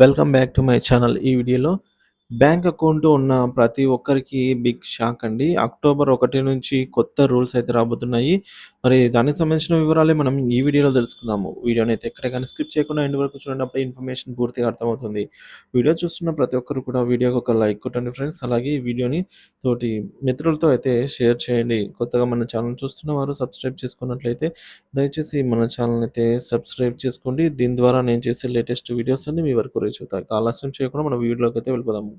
Welcome back to my channel. ఈ వీడియోలో bank account ఉన్న ప్రతి ఒక్కరికి బిగ్ షాక్ అండి. అక్టోబర్ 1 నుంచి కొత్త రూల్స్ అయితే రాబోతున్నాయి. మరి దానికి సంబంధించిన వివరాలే మనం ఈ వీడియోలో తెలుసుకుందాము. వీడియోని అయితే ఎక్కడ గాని స్కిప్ చేయకుండా ఎండ్ వరకు చూడండి. అప్పుడే ఇన్ఫర్మేషన్ పూర్తిగా అర్థమవుతుంది. వీడియో చూస్తున్న ప్రతి ఒక్కరు కూడా వీడియోకి ఒక లైక్ కొట్టండి ఫ్రెండ్స్. అలాగే ఈ వీడియోని తోటి మిత్రులతో అయితే షేర్ చేయండి. కొత్తగా మన ఛానల్ చూస్తున్న వారు సబ్స్క్రైబ్ చేసుకున్నట్లయితే దయచేసి మన ఛానల్ అయితే సబ్స్క్రైబ్ చేసుకోండి. దీని ద్వారా నేను చేసే లేటెస్ట్ వీడియోస్ అన్ని మీ వరకు రీచ్ అవుతాయి. ఆలస్యం చేయకుండా మన వీడియోలోకి అయితే వెళ్ళిపోదాము.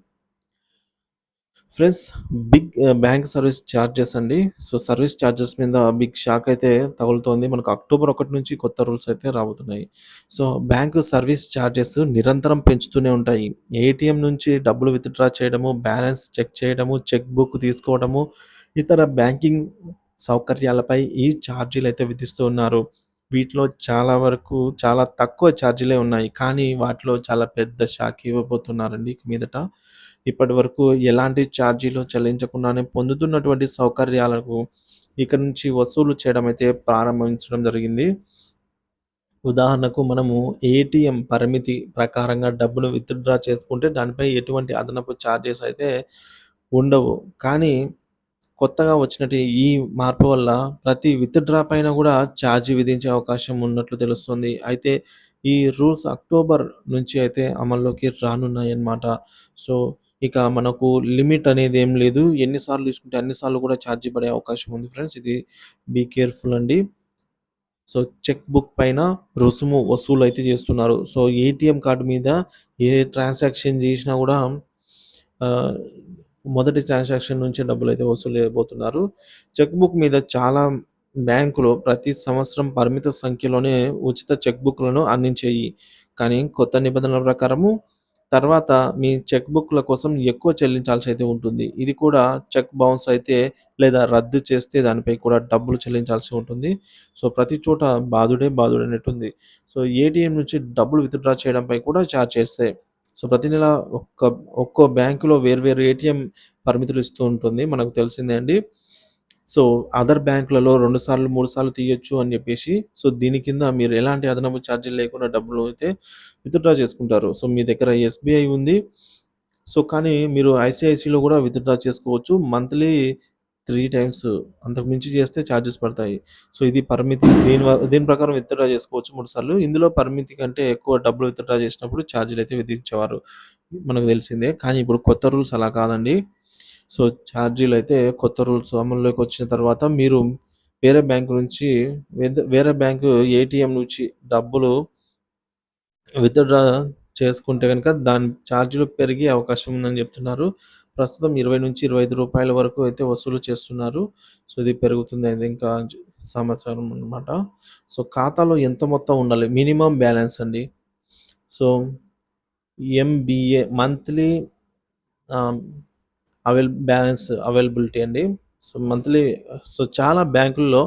Friends, big bank service charges అండి. సో, సర్వీస్ చార్జెస్ మీద బిగ్ షాక్ అయితే తగులుతోంది. మనకు అక్టోబర్ 1 నుంచి కొత్త రూల్స్ అయితే రాబోతున్నాయి. సో, బ్యాంకు సర్వీస్ చార్జెస్ నిరంతరం పెంచుతూనే ఉంటాయి. ఏటీఎం నుంచి డబ్బులు విత్‌డ్రా చేయడము, బ్యాలెన్స్ చెక్ చేయడము, చెక్ బుక్ తీసుకోవడము, ఇతర బ్యాంకింగ్ సౌకర్యాలపై ఈ ఛార్జీలైతే విధిస్తూ ఉన్నారు. వీటిలో చాలా వరకు చాలా తక్కువ ఛార్జీలే ఉన్నాయి. కానీ వాటిలో చాలా పెద్ద షాక్ ఇవ్వబోతున్నారండి ఇక మీదట. ఇప్పటివరకు ఎలాంటి ఛార్జీలు చెల్లించకుండానే పొందుతున్నటువంటి సౌకర్యాలకు ఇక నుంచి వసూలు చేయడం అయితే ప్రారంభించడం జరిగింది. ఉదాహరణకు మనము ఏటీఎం పరిమితి ప్రకారంగా డబ్బును విత్‌డ్రా చేసుకుంటే దానిపై ఎటువంటి అదనపు ఛార్జెస్ అయితే ఉండవు. కానీ కొత్తగా వచ్చినటి ఈ మార్పు వల్ల ప్రతి విత్‌డ్రా పైన గూడా ఛార్జీ విధించే అవకాశం ఉన్నట్లు తెలుస్తుంది. అయితే ఈ రూల్స్ అక్టోబర్ నుంచి అయితే అమల్లోకి రానున్నాయన్నమాట. సో, ఇక మనకు లిమిట్ అనేది ఏం లేదు. ఎన్ని సార్లు తీసుకుంటే అన్ని సార్లు కూడా ఛార్జీ పడే అవకాశం ఉంది ఫ్రెండ్స్. ఇది బీ కేర్‌ఫుల్ అండి. సో, చెక్ బుక్ పైన రుసుము వసూలైతే చేస్తున్నారు. సో, ఏటీఎం కార్డ్ మీద ఏ ట్రాన్సాక్షన్ చేసినా గూడా ఆహ్, మొదటి ట్రాన్సాక్షన్ నుంచే డబ్బులైతే వసూలు చేయబోతున్నారు. చెక్ బుక్ మీద చాలా బ్యాంకులు ప్రతి సంవత్సరం పరిమిత సంఖ్యలోనే ఉచిత చెక్ బుక్‌లను అందించాయి. కానీ కొత్త నిబంధనల ప్రకారము తర్వాత మీ చెక్ బుక్‌ల కోసం ఎక్కువ చెల్లించాల్సి అయితే ఉంటుంది. ఇది కూడా చెక్ బౌన్స్ అయితే లేదా రద్దు చేస్తే దానిపై కూడా డబ్బులు చెల్లించాల్సి ఉంటుంది. సో, ప్రతి చోట బాదుడే బాదుడన్నట్టుంది. సో, ఏటీఎం నుంచి డబ్బులు విత్‌డ్రా చేయడంపై కూడా చార్జ్ చేస్తాయి. సో, ప్రతి నెల ఒక్కో బ్యాంకులో వేర్వేరు ఏటీఎం పరిమితులు ఇస్తూ ఉంటుంది. మనకు తెలిసిందే అండి. సో, అదర్ బ్యాంకులలో 2 సార్లు, 3 సార్లు తీయొచ్చు అని జెప్పేసి. సో, దీని కింద మీరు ఎలాంటి అదనపు ఛార్జీలు లేకుండా డబ్బులు అయితే విత్‌డ్రా చేసుకుంటారు. సో, మీ దగ్గర ఎస్‌బీఐ ఉంది. సో, కానీ మీరు ఐసీఐసీలో గూడా విత్‌డ్రా చేసుకోవచ్చు. మంత్లీ 3 టైమ్స్ అంతకు మించి చేస్తే చార్జెస్ పడతాయి. సో, ఇది పరిమితి. దీని ప్రకారం విత్‌డ్రా చేసుకోవచ్చు 3 సార్లు. ఇందులో పరిమితి కంటే ఎక్కువ డబ్బులు విత్‌డ్రా చేసినప్పుడు ఛార్జీలయితే విధించేవారు. మనకు తెలిసిందే. కానీ ఇప్పుడు కొత్త రూల్స్ అలా కాదండి. సో, ఛార్జీలయితే కొత్త రూల్స్ అమల్లోకి వచ్చిన తర్వాత మీరు వేరే బ్యాంక్ నుంచి వేరే బ్యాంకు ఏటీఎం నుంచి డబ్బులు విత్‌డ్రా చేసుకుంటే గనుక దాని ఛార్జీలు పెరిగే అవకాశం ఉందని జెప్తున్నారు. ప్రస్తుతం రూ. 20-25 వరకు అయితే వసూలు చేస్తున్నారు. సో, ఇది పెరుగుతుంది అది ఇంకా సమాచారం అన్నమాట. సో, ఖాతాలో ఎంత మొత్తం ఉండాలి? మినిమమ్ బ్యాలెన్స్ అండి. సో, ఎంబీఏ మంత్లీ ఆహ్, అవైలబిలిటీ అండి. సో, మంత్లీ సో, చాలా బ్యాంకుల్లో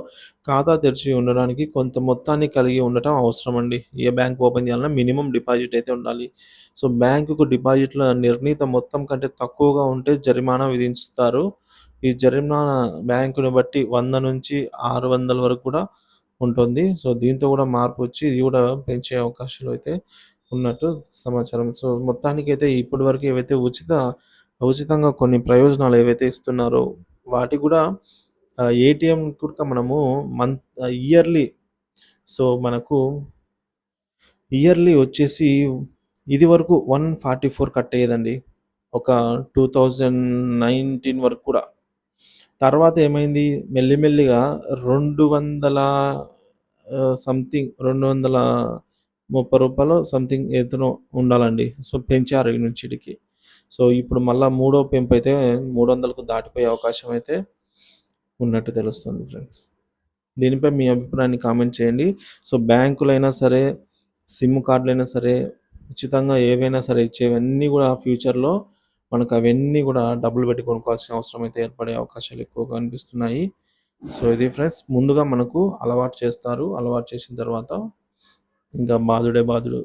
ఖాతా తెరిచి ఉండడానికి కొంత మొత్తాన్ని కలిగి ఉండటం అవసరం అండి. ఏ బ్యాంక్ ఓపెన్ చేయాలన్నా మినిమమ్ డిపాజిట్ అయితే ఉండాలి. సో, బ్యాంకుకు డిపాజిట్‌ల నిర్ణీత మొత్తం కంటే తక్కువగా ఉంటే జరిమానా విధిస్తారు. ఈ జరిమానా బ్యాంకుని బట్టి 100-600 వరకు కూడా ఉంటుంది. సో, దీంతో కూడా మార్పు వచ్చి ఇది కూడా పెంచే అవకాశాలు అయితే ఉన్నట్టు సమాచారం. సో, మొత్తానికైతే ఇప్పటి వరకు ఏవైతే ఉచితంగా కొన్ని ప్రయోజనాలు ఏవైతే ఇస్తున్నారో వాటికి కూడా ఏటీఎం కూడా మనము ఇయర్లీ సో, మనకు వచ్చేసి ఇదివరకు 144 కట్టేదండి. ఒక 2019 వరకు కూడా. తర్వాత ఏమైంది మెల్లిమెల్లిగా 200 సంథింగ్ రూ. 230 సంథింగ్ ఎంతనో ఉండాలండి. సో, పెంచారు ఈడ నుంచి ఈడికి. సో, ఇప్పుడు మళ్ళా మూడో పెంపైతే 300కు దాటిపోయే అవకాశం అయితే ఉన్నట్టు తెలుస్తుంది ఫ్రెండ్స్. దీనిపై మీ అభిప్రాయాన్ని కామెంట్ చేయండి. సో, బ్యాంకులైనా సరే, సిమ్ కార్డులైనా సరే, ఉచితంగా ఏవైనా సరే ఇచ్చేవన్నీ గూడా ఫ్యూచర్‌లో మనకవన్నీ గూడా డబ్బులు పెట్టి కొనుక్కోవాల్సిన అవసరం అయితే ఏర్పడే అవకాశాలు ఎక్కువగా అనిపిస్తున్నాయి. సో, ఇది ఫ్రెండ్స్. ముందుగా మనకు అలవాటు చేస్తారు. అలవాటు చేసిన తర్వాత ఇంకా బాదుడే బాదుడు.